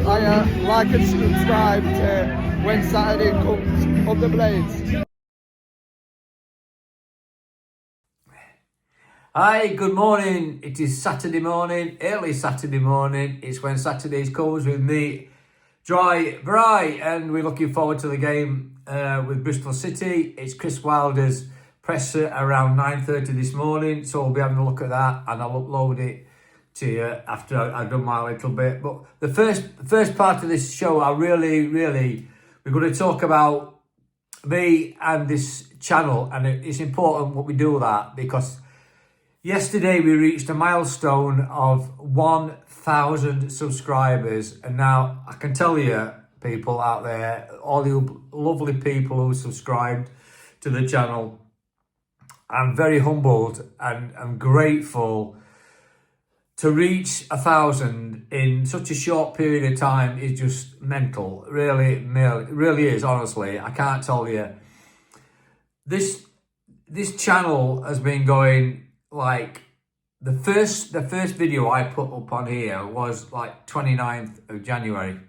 like and subscribe to when Saturday comes up the blades. Hi, good morning. It is Saturday morning, early Saturday morning. It's when Saturdays comes with me, Dry Bry, and we're looking forward to the game with Bristol City. It's Chris Wilder's presser around 9:30 this morning, so we'll be having a look at that, and I'll upload it to you after I've done my little bit. But the first part of this show, we're going to talk about me and this channel, and it's important what we do that, because yesterday we reached a milestone of 1,000 subscribers, and now I can tell you, people out there, all you lovely people who subscribed to the channel, I'm very humbled and I'm grateful. To reach 1,000 in such a short period of time is just mental. Really is, honestly. I can't tell you. This channel has been going, like, the first video I put up on here was like 29th of January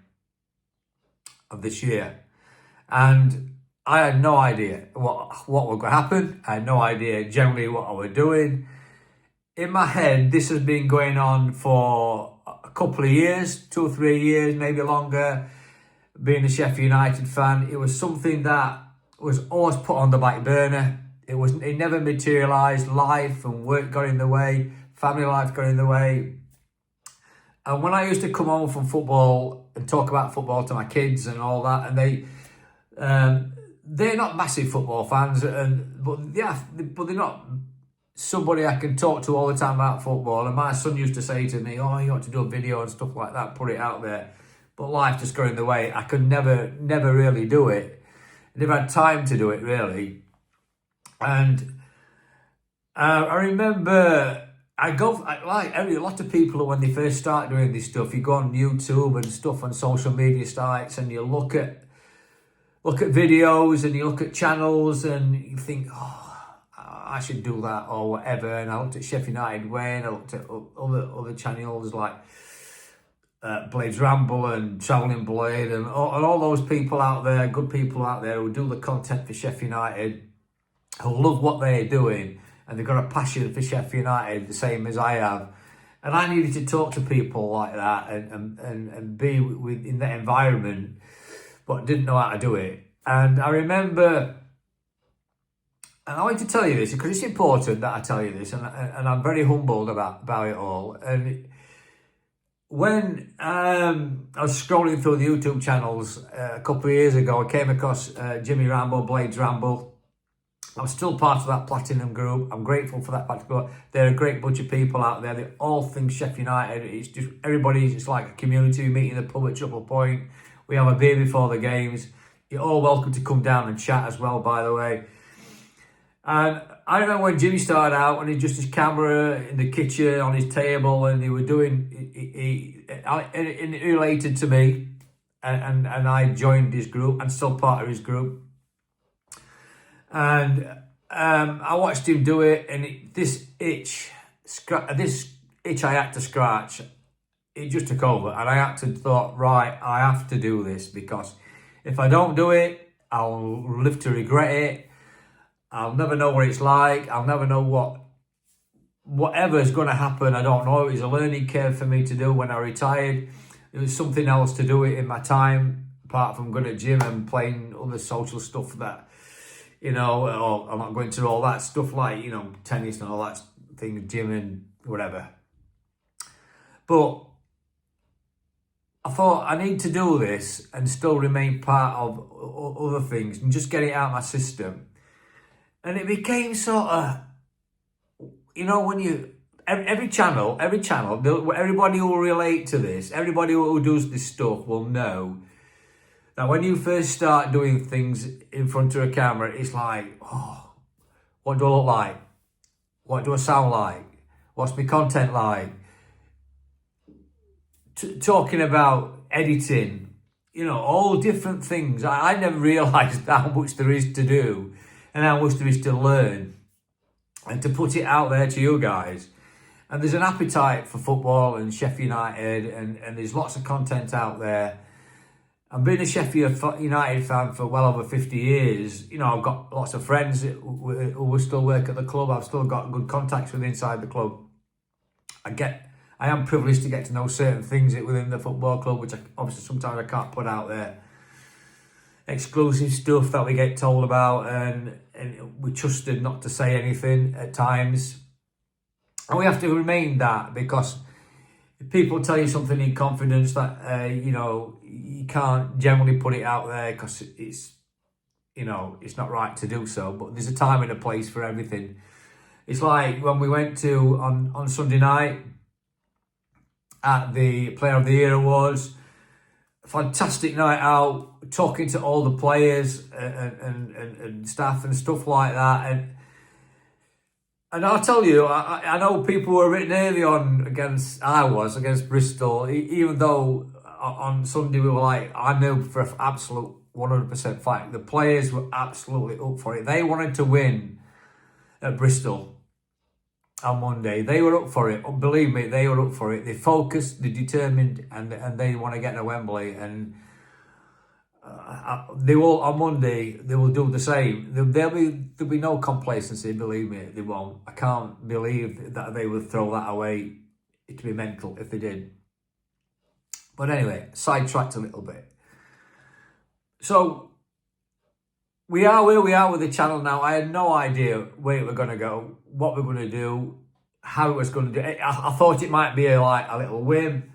of this year. And I had no idea what was going to happen. I had no idea generally what I was doing. In my head, this has been going on for a couple of years, 2 or 3 years, maybe longer. Being a Sheffield United fan, it was something that was always put on the back burner. It never materialised. Life and work got in the way, family life got in the way. And when I used to come home from football and talk about football to my kids and all that, and they're not massive football fans, but they're not somebody I can talk to all the time about football. And my son used to say to me, "Oh, you ought to do a video and stuff like that, put it out there." But life just got in the way. I could never really do it. I never had time to do it, really. And I remember a lot of people, when they first start doing this stuff, you go on YouTube and stuff on social media sites, and you look at videos and you look at channels and you think, "Oh, I should do that," or whatever. And I looked at Sheffield United Way, and I looked at other channels like Blades Ramble and Travelling Blade, and all those people out there, good people out there who do the content for Sheffield United, who love what they're doing, and they've got a passion for Sheffield United the same as I have. And I needed to talk to people like that and be in that environment, but didn't know how to do it. And I remember, and I want to tell you this because it's important that I tell you this, and I'm very humbled about it all. And when I was scrolling through the YouTube channels a couple of years ago, I came across Jimmy Rambo, Blades Ramble. I'm still part of that platinum group. I'm grateful for that particular. They're a great bunch of people out there. They all think Sheffield United. It's just it's like a community. We meet in the pub at Triple Point. We have a beer before the games. You're all welcome to come down and chat as well, by the way. And I remember when Jimmy started out, and he just his camera in the kitchen on his table, and he was doing. It related to me, and I joined his group and still part of his group. And I watched him do it, and this itch I had to scratch, it just took over, and I thought, right, I have to do this, because if I don't do it, I'll live to regret it. I'll never know what it's like. I'll never know whatever is going to happen. I don't know. It was a learning curve for me to do when I retired. It was something else to do it in my time, apart from going to gym and playing other social stuff that, or I'm not going to all that stuff like, tennis and all that thing, gym and whatever. But I thought I need to do this and still remain part of other things and just get it out of my system. And it became sort of, when every channel, everybody who will relate to this, everybody who does this stuff will know that when you first start doing things in front of a camera, it's like, oh, what do I look like? What do I sound like? What's my content like? Talking about editing, all different things. I never realised how much there is to do and how much there is to learn and to put it out there to you guys. And there's an appetite for football and Sheffield United, and there's lots of content out there. And being a Sheffield United fan for well over 50 years, you know, I've got lots of friends who still work at the club. I've still got good contacts with inside the club. I am privileged to get to know certain things within the football club, which obviously sometimes I can't put out there. Exclusive stuff that we get told about, and we're trusted not to say anything at times. And we have to remain that, because if people tell you something in confidence that, you know, you can't generally put it out there because it's, you know, it's not right to do so. But there's a time and a place for everything. It's like when we went to, on Sunday night, at the Player of the Year Awards, fantastic night out, talking to all the players and staff and stuff like that. And I'll tell you, I know people were written early on against Bristol, even though on Sunday we were like, I know for an absolute 100% fact, the players were absolutely up for it. They wanted to win at Bristol on Monday. They were up for it. Believe me, they were up for it. They focused, they determined, and they want to get to Wembley. And they will, on Monday, they will do the same. There'll be no complacency, believe me, they won't. I can't believe that they would throw that away. It'd be mental if they did. But anyway, sidetracked a little bit. So, we are where we are with the channel now. I had no idea where we're going to go, what we're going to do, how it was going to do. I thought it might be like a little whim.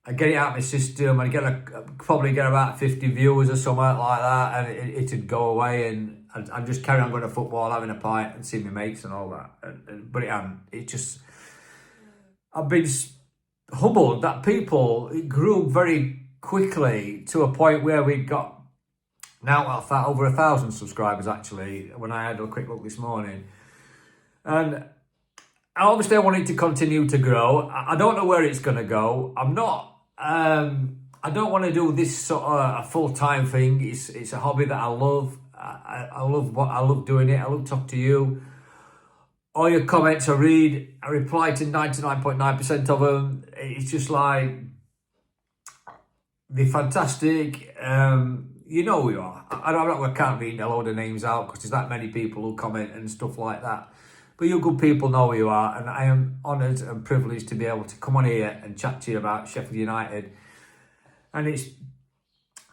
I get it out of my system, and probably get about 50 viewers or something like that, and it'd go away, and I'd just carry on going to football, having a pint, and seeing my mates and all that. But it hadn't. I've been humbled that it grew very quickly to a point where we got now over 1,000 subscribers, actually, when I had a quick look this morning. And obviously I want it to continue to grow. I don't know where it's going to go. I don't want to do this sort of a full-time thing. It's a hobby that I love. I love doing it. I love talking to you. All your comments I read. I reply to 99.9% of them. It's just like, they're fantastic. You know who you are. I can't read a load of names out because there's that many people who comment and stuff like that. But you good people know who you are, and I am honoured and privileged to be able to come on here and chat to you about Sheffield United. And it's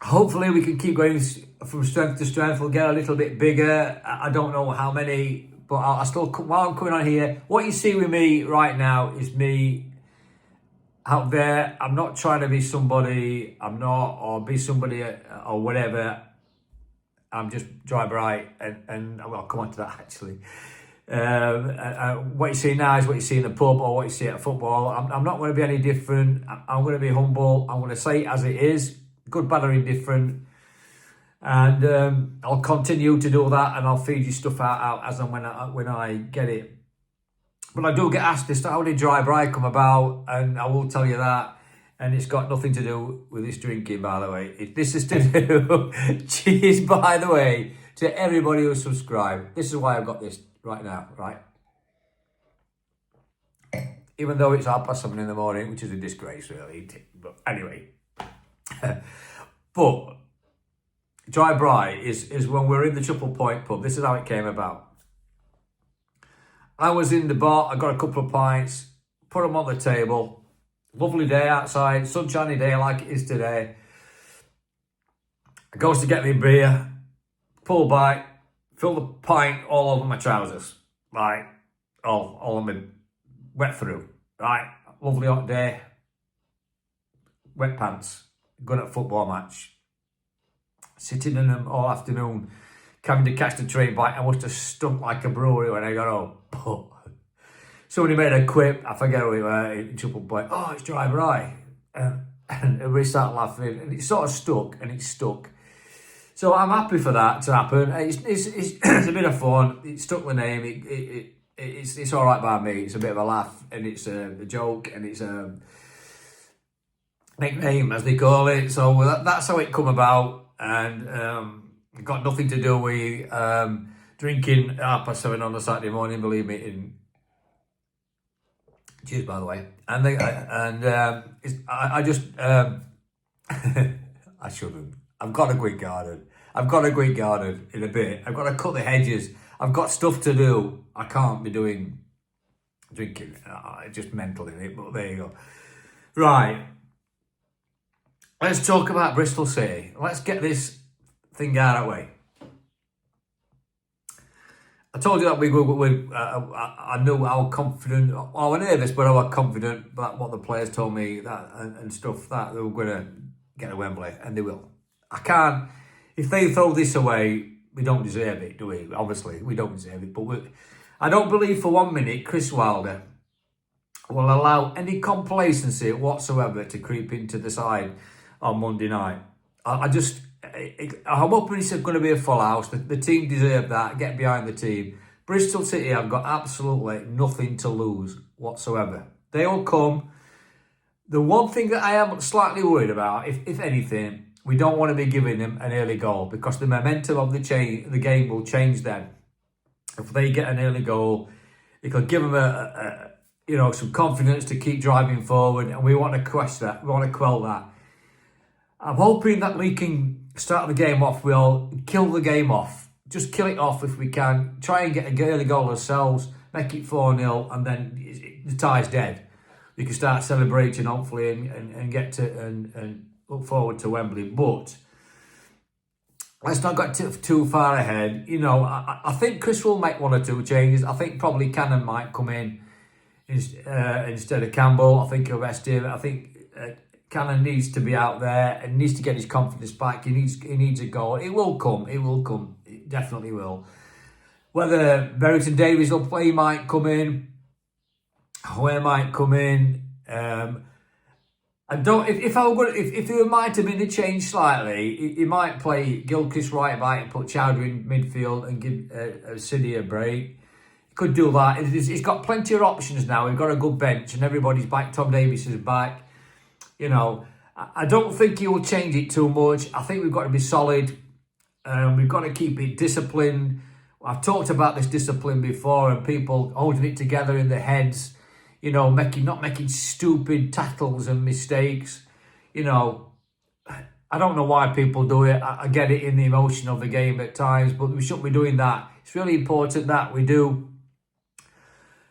hopefully we can keep going from strength to strength. We'll get a little bit bigger. I don't know how many, but I still, while I'm coming on here, what you see with me right now is me out there. I'm not trying to be somebody I'm not, or be somebody or whatever. I'm just Dry Bry, and I'll come on to that actually. What you see now is what you see in the pub or what you see at football. I'm not going to be any different. I'm going to be humble. I'm going to say it as it is, good, bad or indifferent. And I'll continue to do that, and I'll feed you stuff out as and when I get it. But I do get asked this, how did Dry Bry come about? And I will tell you that. And it's got nothing to do with this drinking, by the way. This is to do, cheers, by the way, to everybody who subscribed. This is why I've got this right now, right? Even though it's 7:30 in the morning, which is a disgrace, really. But anyway. But Dry Bry is when we're in the Triple Point pub. This is how it came about. I was in the bar, I got a couple of pints, put them on the table. Lovely day outside, sunshiny day like it is today. I goes to get me beer, pull back, fill the pint all over my trousers. Right, all on me, wet through. Right, lovely hot day. Wet pants, going at a football match. Sitting in them all afternoon, coming to catch the train back. I must have stunk like a brewery when I got home. Somebody made a quip, I forget who it was, in Triple Point. Oh, it's Dry Bry. And everybody started laughing, and it sort of stuck, and it stuck. So I'm happy for that to happen. It's a bit of fun. It stuck the name. It's all right by me. It's a bit of a laugh, and it's a joke, and it's a nickname, as they call it. So that's how it come about, and it got nothing to do with drinking at 7:30 on a Saturday morning. Believe me, Cheers, by the way. I just I shouldn't. I've got a great garden. I've got a great garden in a bit. I've got to cut the hedges. I've got stuff to do. I can't be drinking. Just mental in it. But there you go. Right. Let's talk about Bristol City. Let's get this thing out of the way. I told you that I knew how confident, I was nervous, but I was confident about what the players told me that and stuff, that they were going to get to Wembley, and they will. I can't, if they throw this away, we don't deserve it, do we? Obviously, we don't deserve it, but I don't believe for 1 minute Chris Wilder will allow any complacency whatsoever to creep into the side on Monday night. I'm hoping it's going to be a full house. The team deserve that. Get behind the team. Bristol City have got absolutely nothing to lose whatsoever. They'll come. The one thing that I am slightly worried about, if anything, we don't want to be giving them an early goal, because the momentum of the game will change then. If they get an early goal, it could give them some confidence to keep driving forward, and we want to quash that. We want to quell that. I'm hoping that we can start the game off. We'll kill the game off. Just kill it off if we can. Try and get an early goal ourselves. Make it 4-0, and then the tie's dead. We can start celebrating, hopefully, and get to and look forward to Wembley. But let's not get too far ahead. I think Chris will make 1 or 2 changes. I think probably Cannon might come in instead of Campbell. I think he'll rest him. I think Cannon needs to be out there and needs to get his confidence back. He needs a goal. It will come. It definitely will. Whether Berrington Davies will play, he might come in. Where might come in. I don't. If he might have been a change slightly, he might play Gilchrist right back and put Chowdhury in midfield and give City a break. He could do that. He's got plenty of options now. We've got a good bench and everybody's back. Tom Davies is back. I don't think he will change it too much. I think we've got to be solid. We've got to keep it disciplined. I've talked about this discipline before, and people holding it together in their heads. Not making stupid tackles and mistakes. I don't know why people do it. I get it in the emotion of the game at times, but we shouldn't be doing that. It's really important that we do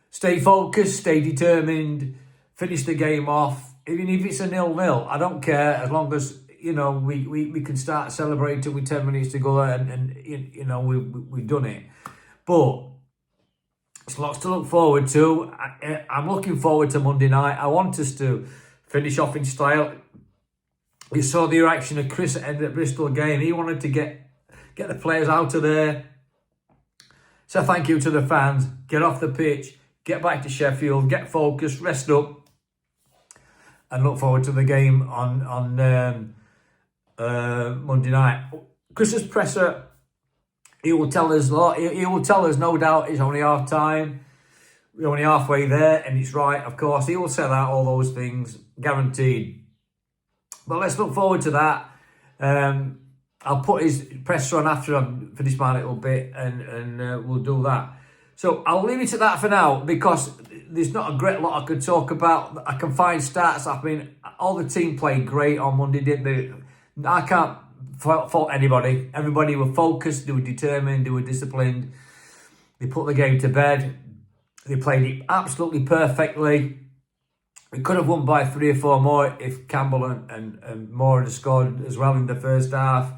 stay focused, stay determined, finish the game off. Even if it's a 0-0, I don't care, as long as we can start celebrating with 10 minutes to go and we've done it. But it's lots to look forward to. I'm looking forward to Monday night. I want us to finish off in style. We saw the reaction of Chris at the end of the Bristol game. He wanted to get the players out of there. So thank you to the fans. Get off the pitch, get back to Sheffield, get focused, rest up, and look forward to the game on Monday night. Chris's presser, he will tell us, no doubt, it's only half time. We're only halfway there, and it's right, of course. He will say that, all those things, guaranteed. But let's look forward to that. I'll put his presser on after I've finished my little bit, and we'll do that. So I'll leave it at that for now, because there's not a great lot I could talk about. I can find stats. I mean, all the team played great on Monday, didn't they? I can't fault anybody. Everybody were focused, they were determined, they were disciplined. They put the game to bed. They played it absolutely perfectly. We could have won by 3 or 4 more if Campbell and Moore had scored as well in the first half.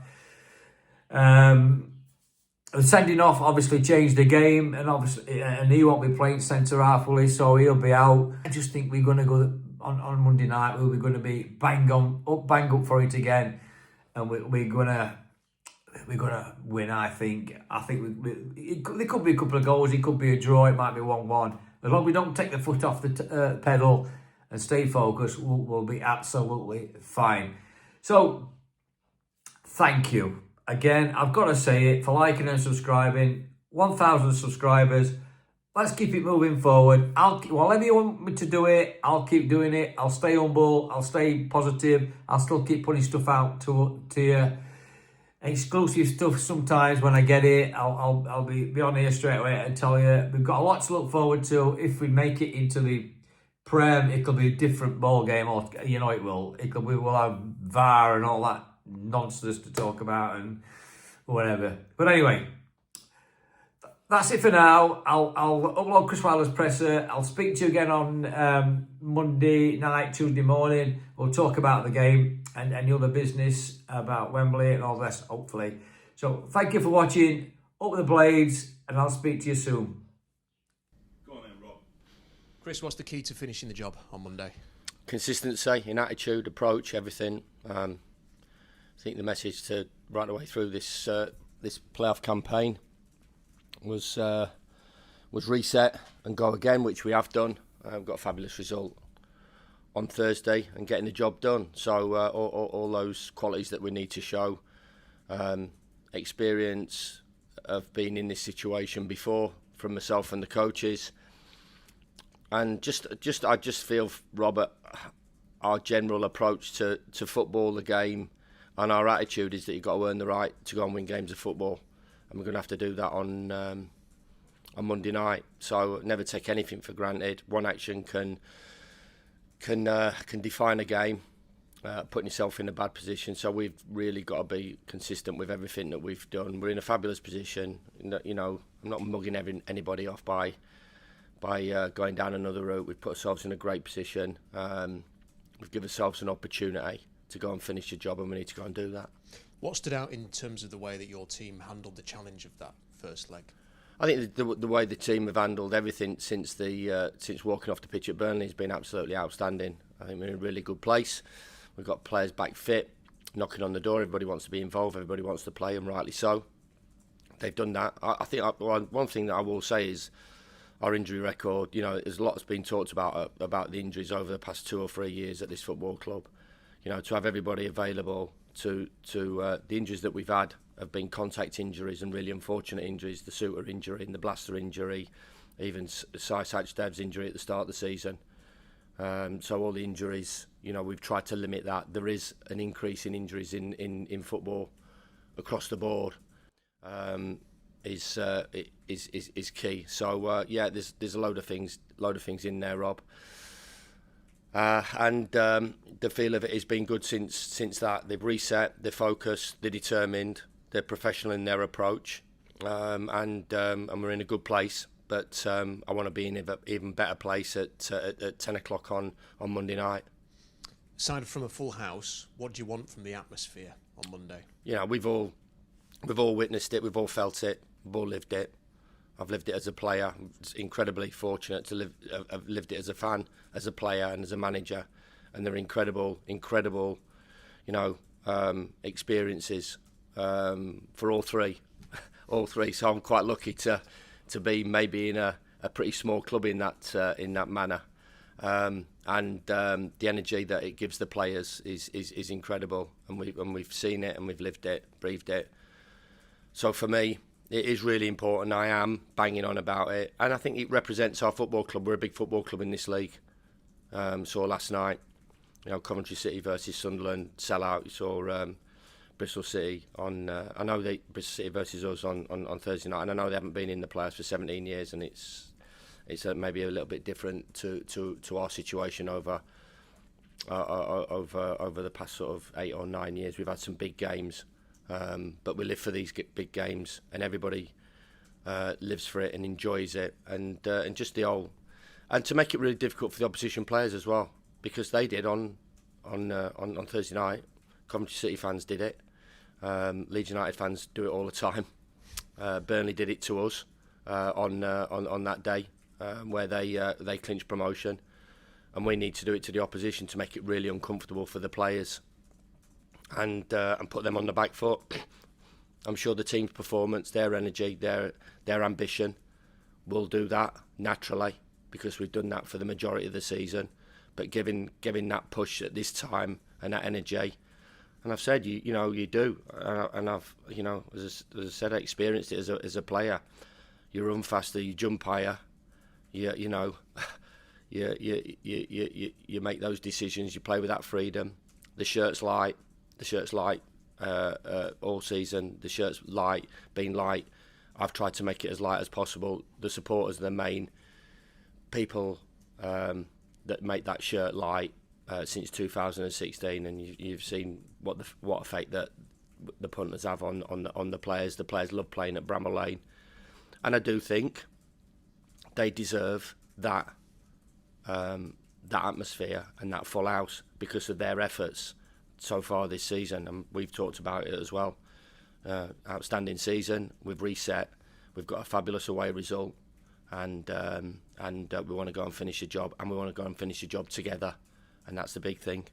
The sending off obviously changed the game, and he won't be playing centre half, will he? So he'll be out. I just think we're going to go on Monday night. We're going to be bang up for it again, and we're going to win. I think there could be a couple of goals. It could be a draw. It might be 1-1. As long as we don't take the foot off the pedal and stay focused, we'll be absolutely fine. So thank you. Again, I've got to say it, for liking and subscribing. 1,000 subscribers. Let's keep it moving forward. Whatever you want me to do it, I'll keep doing it. I'll stay humble. I'll stay positive. I'll still keep putting stuff out to you. Exclusive stuff sometimes when I get it. I'll be on here straight away and tell you. We've got a lot to look forward to if we make it into the Prem, it'll be a different ball game, or you know it will. We will have VAR and all that nonsense to talk about and whatever. But anyway, that's it for now. I'll upload Chris Wilder's presser. I'll speak to you again on Monday night, Tuesday morning. We'll talk about the game and the other business about Wembley and all the rest, hopefully. So thank you for watching. Up the Blades, and I'll speak to you soon. Go on then, Rob. Chris, what's the key to finishing the job on Monday? Consistency in attitude, approach, everything. I think the message to right the way through this this playoff campaign was reset and go again, which we have done. We've got a fabulous result on Thursday and getting the job done. So all those qualities that we need to show, experience of being in this situation before from myself and the coaches. And I just feel, Robert, our general approach to football, the game, and our attitude is that you've got to earn the right to go and win games of football, and we're going to have to do that on Monday night. So never take anything for granted. One action can define a game, putting yourself in a bad position. So we've really got to be consistent with everything that we've done. We're in a fabulous position. You know, I'm not mugging anybody off by going down another route. We've put ourselves in a great position. We've given ourselves an opportunity to go and finish the job, and we need to go and do that. What stood out in terms of the way that your team handled the challenge of that first leg? I think the way the team have handled everything since walking off the pitch at Burnley has been absolutely outstanding. I think we're in a really good place. We've got players back fit, knocking on the door. Everybody wants to be involved. Everybody wants to play, and rightly so. They've done that. I think one thing that I will say is our injury record. You know, there's a lot that's been talked about the injuries over the past 2 or 3 years at this football club. You know, to have everybody available to the injuries that we've had have been contact injuries and really unfortunate injuries. The Suter injury and the Blaster injury, even Sai Sachdev's injury at the start of the season. So all the injuries, you know, we've tried to limit that. There is an increase in injuries in football across the board. Is key. So yeah, there's a load of things in there, Rob. And the feel of it has been good since that. They've reset, they're focused, they're determined, they're professional in their approach, and we're in a good place. But I want to be in an even better place at 10 o'clock on Monday night. Aside from a full house, what do you want from the atmosphere on Monday? You know, we've all witnessed it, we've all felt it, we've all lived it. I've lived it as a player. I'm incredibly fortunate to have lived it as a fan, as a player, and as a manager. And they're incredible, you know, experiences for all three. So I'm quite lucky to be maybe in a pretty small club in that manner. And the energy that it gives the players is incredible. And we've seen it, and we've lived it, breathed it. So for me, it is really important. I am banging on about it, and I think it represents our football club. We're a big football club in this league. Saw last night, you know, Coventry City versus Sunderland sellout. You saw Bristol City on. I know Bristol City versus us on Thursday night, and I know they haven't been in the playoffs for 17 years, and it's maybe a little bit different to our situation over the past sort of 8 or 9 years. We've had some big games. But we live for these big games, and everybody lives for it and enjoys it, and just the whole, and to make it really difficult for the opposition players as well, because they did on Thursday night. Coventry City fans did it. Leeds United fans do it all the time. Burnley did it to us on that day where they clinched promotion, and we need to do it to the opposition to make it really uncomfortable for the players. And put them on the back foot. I'm sure the team's performance, their energy, their ambition will do that naturally, because we've done that for the majority of the season. But giving that push at this time and that energy, and I've said you know you do, and I've, you know, as I said, I experienced it as a player. You run faster, you jump higher, you know, you make those decisions. You play with that freedom. The shirt's light. All season. The shirt's light, being light. I've tried to make it as light as possible. The supporters are the main people that make that shirt light since 2016, and you've seen what effect that the punters have on the players. The players love playing at Bramall Lane, and I do think they deserve that that atmosphere and that full house because of their efforts so far this season, and we've talked about it as well. Outstanding season. We've reset. We've got a fabulous away result, and we want to go and finish the job, and we want to go and finish the job together, and that's the big thing.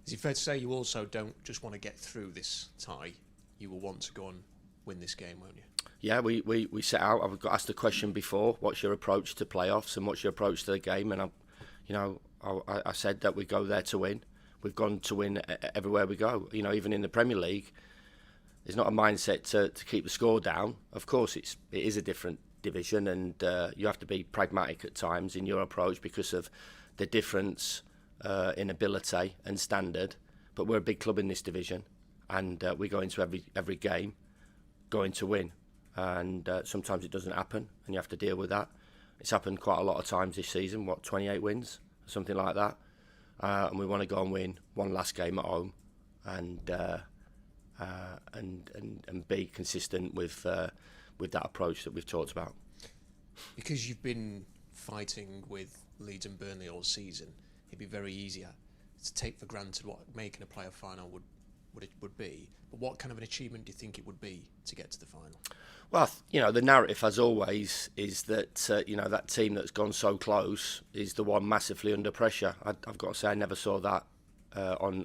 Is it fair to say you also don't just want to get through this tie? You will want to go and win this game, won't you? Yeah, we set out. I've got asked the question before: what's your approach to playoffs and what's your approach to the game? And I said that we go there to win. We've gone to win everywhere we go. Even in the Premier League, there's not a mindset to keep the score down. Of course, it is a different division, and you have to be pragmatic at times in your approach because of the difference in ability and standard. But we're a big club in this division, and we go into every game going to win. And sometimes it doesn't happen, and you have to deal with that. It's happened quite a lot of times this season. 28 wins, something like that. And we want to go and win one last game at home, and be consistent with that approach that we've talked about. Because you've been fighting with Leeds and Burnley all season, it'd be very easier to take for granted what making a playoff final would be. But what kind of an achievement do you think it would be to get to the final? Well, the narrative, as always, is that that team that's gone so close is the one massively under pressure. I've got to say, I never saw that on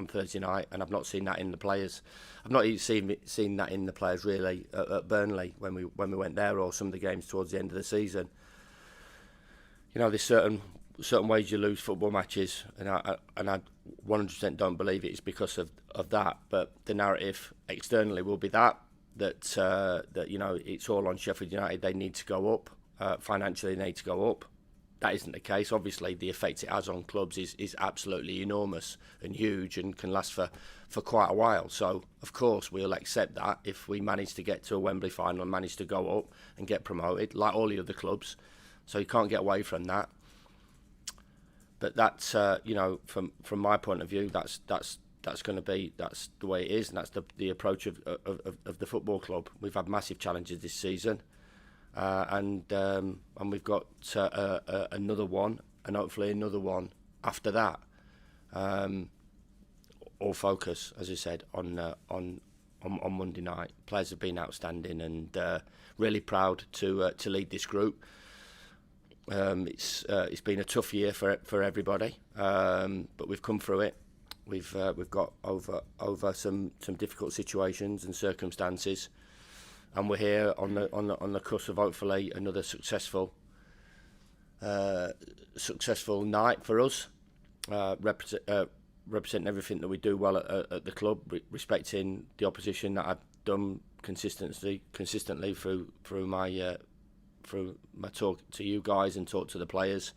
Thursday night, and I've not seen that in the players. I've not even seen that in the players really at Burnley when we went there, or some of the games towards the end of the season. There's certain ways you lose football matches, and I 100% don't believe it's because of that. But the narrative externally will be that it's all on Sheffield United. They need to go up financially. They need to go up. That isn't the case. Obviously, the effect it has on clubs is absolutely enormous and huge, and can last for quite a while. So, of course, we'll accept that if we manage to get to a Wembley final and manage to go up and get promoted, like all the other clubs. So you can't get away from that. But that's from my point of view, that's the way it is, and that's the approach of the football club. We've had massive challenges this season. And we've got another one, and hopefully another one after that. All focus, as I said, on Monday night. Players have been outstanding, and really proud to lead this group. It's been a tough year for everybody, but we've come through it. We've got over some difficult situations and circumstances. And we're here on the cusp of hopefully another successful night for us, representing everything that we do well at the club, respecting the opposition that I've done consistently through my talk to you guys and talk to the players.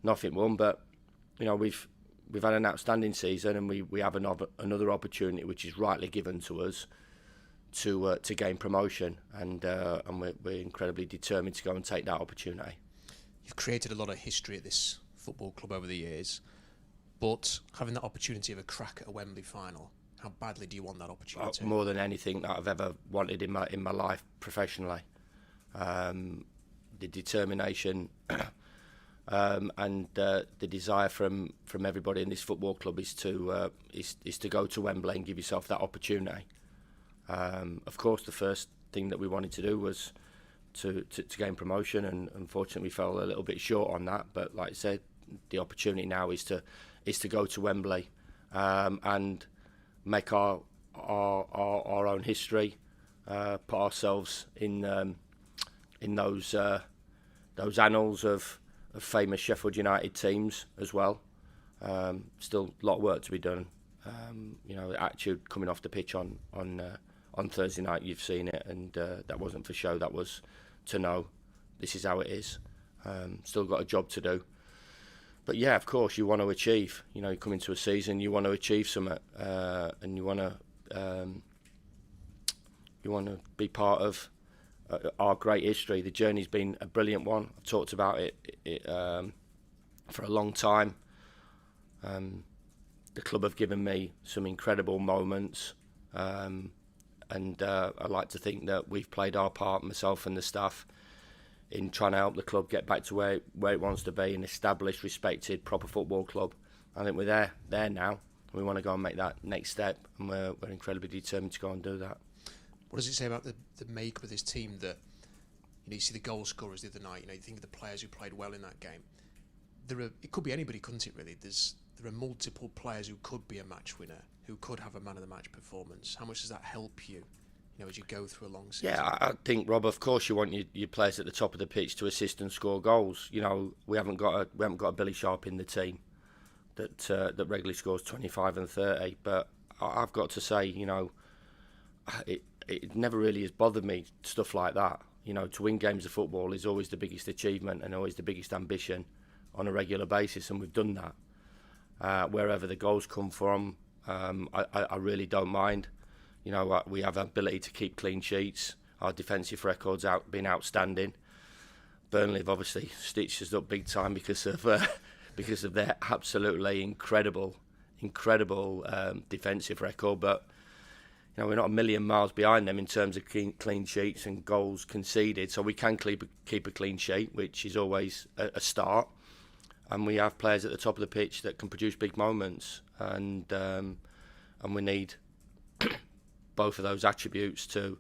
Nothing won, but we've had an outstanding season, and we have another opportunity which is rightly given to us to gain promotion, and we're incredibly determined to go and take that opportunity. You've created a lot of history at this football club over the years, but having that opportunity of a crack at a Wembley final, how badly do you want that opportunity? More than anything that I've ever wanted in my life professionally. The determination and the desire from everybody in this football club is to go to Wembley and give yourself that opportunity. Of course, the first thing that we wanted to do was to gain promotion, and unfortunately we fell a little bit short on that. But like I said, the opportunity now is to go to Wembley and make our own history, put ourselves in those annals of famous Sheffield United teams as well. Still a lot of work to be done. The attitude coming off the pitch on Thursday night, you've seen it, and that wasn't for show. That was to know this is how it is. Still got a job to do. But yeah, of course, you want to achieve. You come into a season, you want to achieve something, and you want to be part of our great history. The journey's been a brilliant one. I've talked about it for a long time. The club have given me some incredible moments, and I like to think that we've played our part, myself and the staff, in trying to help the club get back to where it wants to be, an established, respected, proper football club. I think we're there now. We want to go and make that next step, and we're incredibly determined to go and do that. What does it say about the makeup of this team that, you see the goal scorers the other night, you think of the players who played well in that game. It could be anybody, couldn't it, really? There are multiple players who could be a match winner, who could have a man of the match performance. How much does that help you, as you go through a long season? Yeah, I think, Rob, of course you want your players at the top of the pitch to assist and score goals. We haven't got a Billy Sharp in the team that regularly scores 25 and 30, but I've got to say, it never really has bothered me, stuff like that. To win games of football is always the biggest achievement and always the biggest ambition on a regular basis, and we've done that. Wherever the goals come from, I really don't mind. We have ability to keep clean sheets. Our defensive record's been outstanding. Burnley have obviously stitched us up big time because of their absolutely incredible defensive record. But we're not a million miles behind them in terms of clean sheets and goals conceded. So we can keep a clean sheet, which is always a start. And we have players at the top of the pitch that can produce big moments, and we need both of those attributes to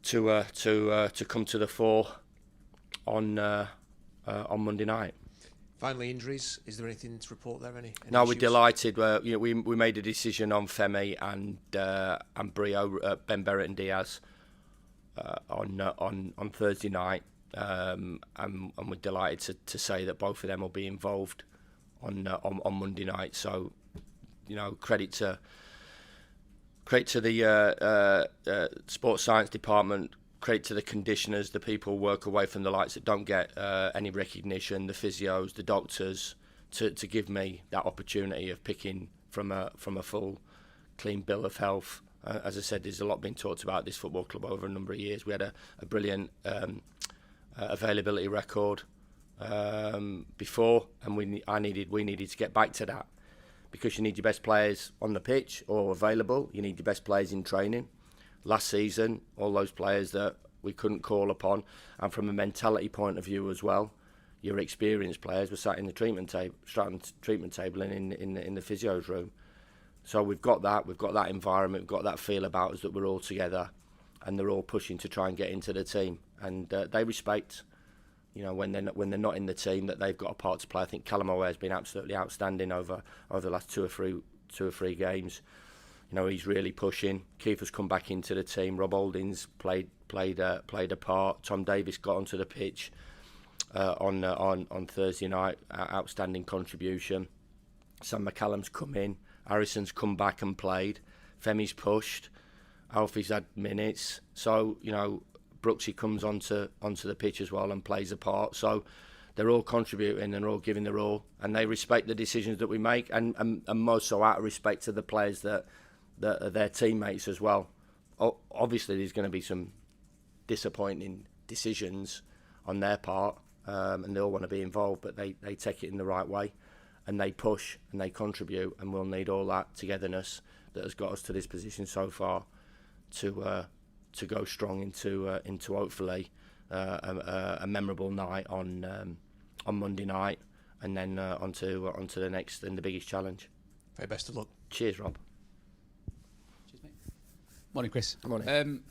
come to the fore on Monday night. Finally, injuries. Is there anything to report there? Any no, issues? we're delighted. We made a decision on Femi and Brio, Ben Berrett and Diaz on Thursday night. And we're delighted to say that both of them will be involved on Monday night. So, credit to the sports science department, credit to the conditioners, the people who work away from the lights that don't get any recognition, the physios, the doctors, to give me that opportunity of picking from a full, clean bill of health. As I said, there's a lot been talked about this football club over a number of years. We had a brilliant availability record before, and we needed to get back to that, because you need your best players on the pitch or available. You need your best players in training. Last season, all those players that we couldn't call upon, and from a mentality point of view as well, your experienced players were sat in the treatment table and in the physio's room. So we've got that environment, we've got that feel about us that we're all together, and they're all pushing to try and get into the team. And they respect, when they're not in the team, that they've got a part to play. I think Callum O'Hare has been absolutely outstanding over the last two or three games. He's really pushing. Kiefer's come back into the team. Rob Holding's played a part. Tom Davis got onto the pitch on Thursday night. Outstanding contribution. Sam McCallum's come in. Harrison's come back and played. Femi's pushed. Alfie's had minutes. So Brooksy comes onto the pitch as well and plays a part. So they're all contributing and they're all giving their all, and they respect the decisions that we make, and most so out of respect to the players that are their teammates as well. Obviously, there's going to be some disappointing decisions on their part, and they all want to be involved, but they take it in the right way, and they push and they contribute, and we'll need all that togetherness that has got us to this position so far to go strong into hopefully a memorable night on Monday night, and then onto the next and the biggest challenge. Very best of luck. Cheers, Rob. Cheers, mate. Morning, Chris. Morning.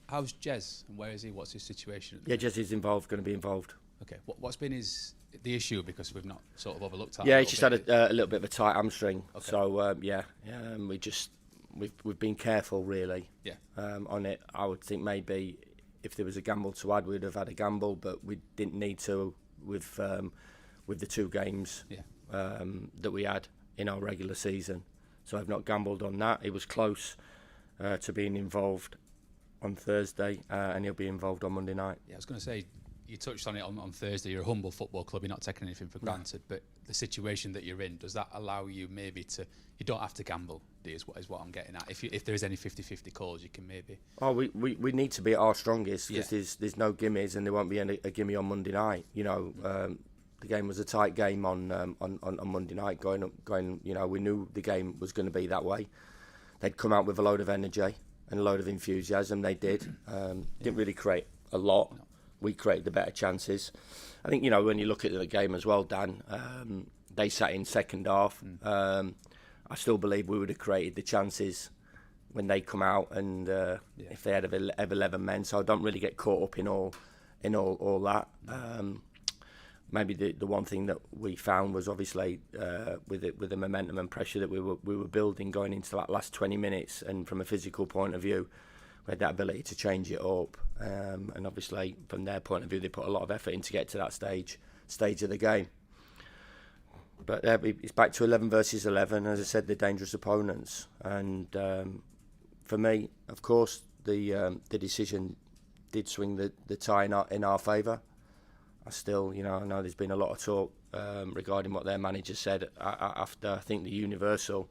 How's Jez, and where is he? What's his situation? Yeah, Jez is involved. Going to be involved. Okay. What's been the issue, because we've not sort of overlooked that? Yeah, he's just had a little bit of a tight hamstring. Okay. So we've been careful really. Yeah. On it. I would think maybe if there was a gamble to add, we'd have had a gamble, but we didn't need to with the two games that we had in our regular season. So I've not gambled on that. He was close to being involved on Thursday, and he'll be involved on Monday night. Yeah, I was going to say, you touched on it on Thursday. You're a humble football club. You're not taking anything for granted. But the situation that you're in, does that allow you maybe to? You don't have to gamble, do you, is what I'm getting at. If there is any 50-50 calls, you can maybe. Oh, we need to be at our strongest, because there's no gimmies, and there won't be a gimme on Monday night. The game was a tight game on Monday night. Going, you know, we knew the game was going to be that way. They'd come out with a load of energy and a load of enthusiasm. They did. Didn't really create a lot. No. We created the better chances. I think, you know, when you look at the game as well, Dan, they sat in second half. I still believe we would have created the chances when they come out, and if they had 11 men. So I don't really get caught up in all that. Maybe the one thing that we found was obviously with the momentum and pressure that we were building going into that last 20 minutes, and from a physical point of view, we had that ability to change it up. And obviously from their point of view, they put a lot of effort in to get to that stage of the game. But it's back to 11 versus 11. As I said, they're dangerous opponents, and for me, of course, the decision did swing the tie in our favour. I still, you know, I know there's been a lot of talk regarding what their manager said after. I think the universal,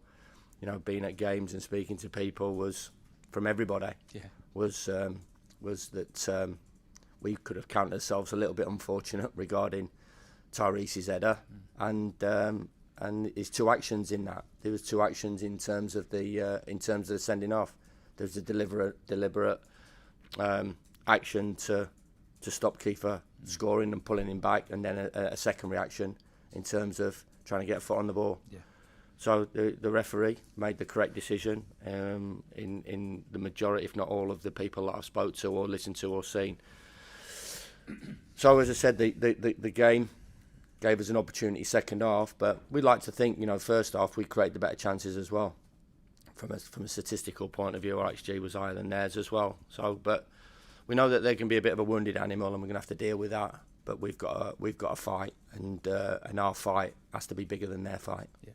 you know, being at games and speaking to people was from everybody. Was that we could have counted ourselves a little bit unfortunate regarding Tyrese's header and his two actions in that. There was two actions in terms of the sending off. There's a deliberate action to stop Kiefer scoring and pulling him back, and then a second reaction in terms of trying to get a foot on the ball. So the referee made the correct decision in the majority, if not all, of the people that I've spoke to or listened to or seen. So as I said, the game gave us an opportunity second half, but we'd like to think, you know, first half we created the better chances as well. From a statistical point of view, our XG was higher than theirs as well. So, but we know that they can be a bit of a wounded animal, and we're going to have to deal with that. But we've got a fight, and our fight has to be bigger than their fight. Yeah,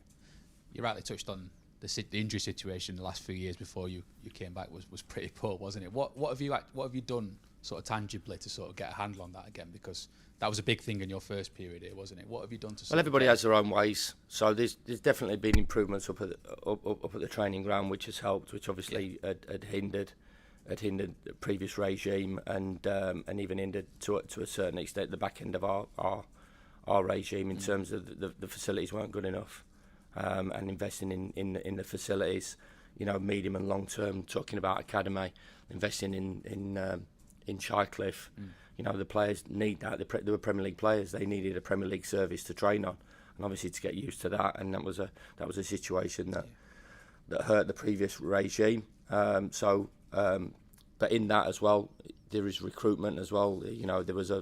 you rightly touched on the injury situation the last few years before you came back was pretty poor, wasn't it? What have you done sort of tangibly to sort of get a handle on that again? Because that was a big thing in your first period here, wasn't it? What have you done to? Well, everybody has their own ways. So there's definitely been improvements up at the training ground, which has helped, which obviously had hindered the previous regime, and even hindered to a certain extent the back end of our regime in terms of the facilities weren't good enough, and investing in the facilities, you know, medium and long term. Talking about academy, investing in Shycliffe. You know, the players need that. They were Premier League players. They needed a Premier League service to train on, and obviously to get used to that. And that was a situation that hurt the previous regime. But in that as well, there is recruitment as well. You know, there was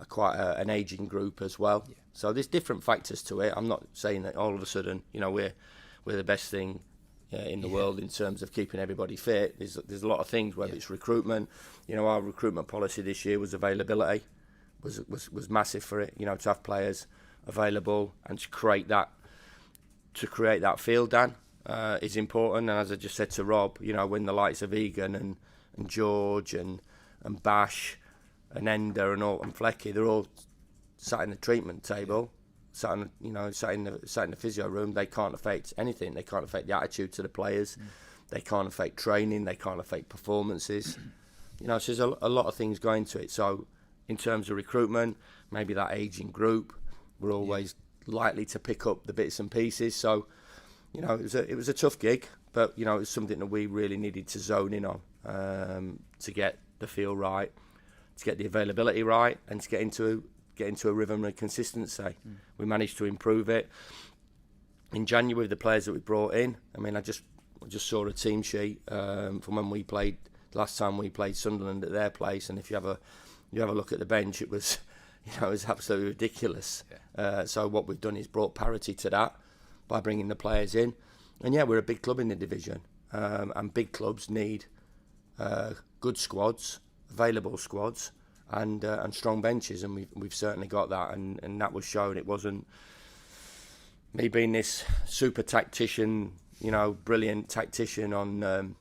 quite an ageing group as well. Yeah. So there's different factors to it. I'm not saying that all of a sudden, you know, we're the best thing in the world in terms of keeping everybody fit. There's a lot of things, whether it's recruitment. You know, our recruitment policy this year was availability, was massive for it. You know, to have players available and to create that field, Dan, is important. And as I just said to Rob, you know, when the likes of Egan and George and Bash and Ender and Flecky, they're all sat in the treatment table. Sat in the physio room. They can't affect anything. They can't affect the attitude to the players. They can't affect training. They can't affect performances. You know, so there's a lot of things going to it. So in terms of recruitment, maybe that ageing group, we're always likely to pick up the bits and pieces. So, you know, it was a tough gig, but you know, it was something that we really needed to zone in on to get the feel right, to get the availability right, and to get into a rhythm and consistency. We managed to improve it in January with the players that we brought in. I mean, I just saw a team sheet from when we played last time we played Sunderland at their place, and if you have a look at the bench, it was absolutely ridiculous. So what we've done is brought parity to that by bringing the players in, and we're a big club in the division, and big clubs need good squads, available squads, and strong benches, and we've certainly got that, and that was shown. It wasn't me being this super tactician, you know, brilliant tactician on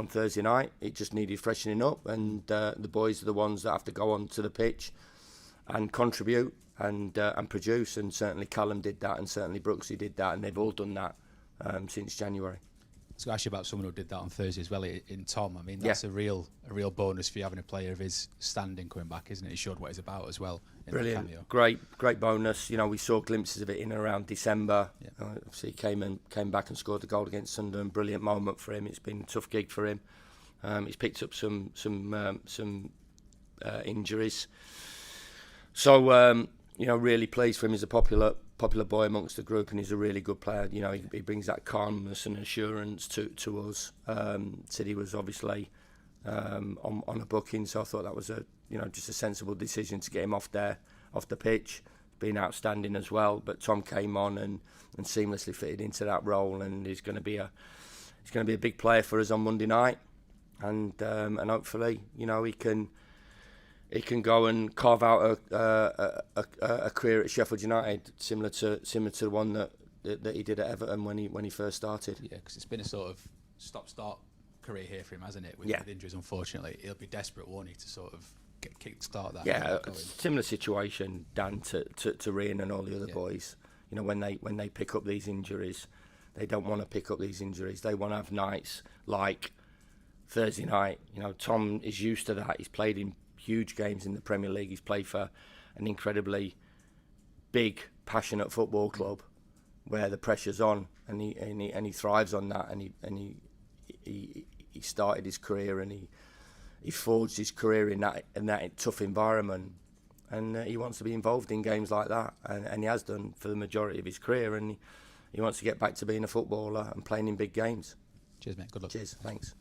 Thursday night. It just needed freshening up, and the boys are the ones that have to go onto the pitch and contribute and produce, and certainly Callum did that, and certainly Brooksy did that, and they've all done that since January. was going to ask you about someone who did that on Thursday as well in Tom. I mean, that's a real bonus for you having a player of his standing coming back, isn't it? He showed what he's about as well. In Brilliant, the cameo. Great bonus. You know, we saw glimpses of it in and around December. Yeah. Obviously, he came back and scored the goal against Sunderland. Brilliant moment for him. It's been a tough gig for him. He's picked up some injuries. So you know, really pleased for him. He's a popular boy amongst the group, and he's a really good player. You know, he brings that calmness and assurance to us. City was obviously on a booking, so I thought that was just a sensible decision to get him off the pitch. Been outstanding as well, but Tom came on and seamlessly fitted into that role, and he's going to be a big player for us on Monday night, and hopefully, you know, he can go and carve out a career at Sheffield United similar to the one that he did at Everton when he first started. Yeah, because it's been a sort of stop-start career here for him, hasn't it? With injuries, unfortunately, he'll be desperate, won't he, to sort of kick-start that. Yeah, similar situation, Dan, to Rian and all the other boys. You know, when they pick up these injuries, they don't want to pick up these injuries. They want to have nights like Thursday night. You know, Tom is used to that. He's played in huge games in the Premier League. He's played for an incredibly big, passionate football club where the pressure's on, and he thrives on that. And he started his career, and he forged his career in that tough environment, and he wants to be involved in games like that, and he has done for the majority of his career, and he wants to get back to being a footballer and playing in big games. Cheers, mate. Good luck. Cheers. Thanks.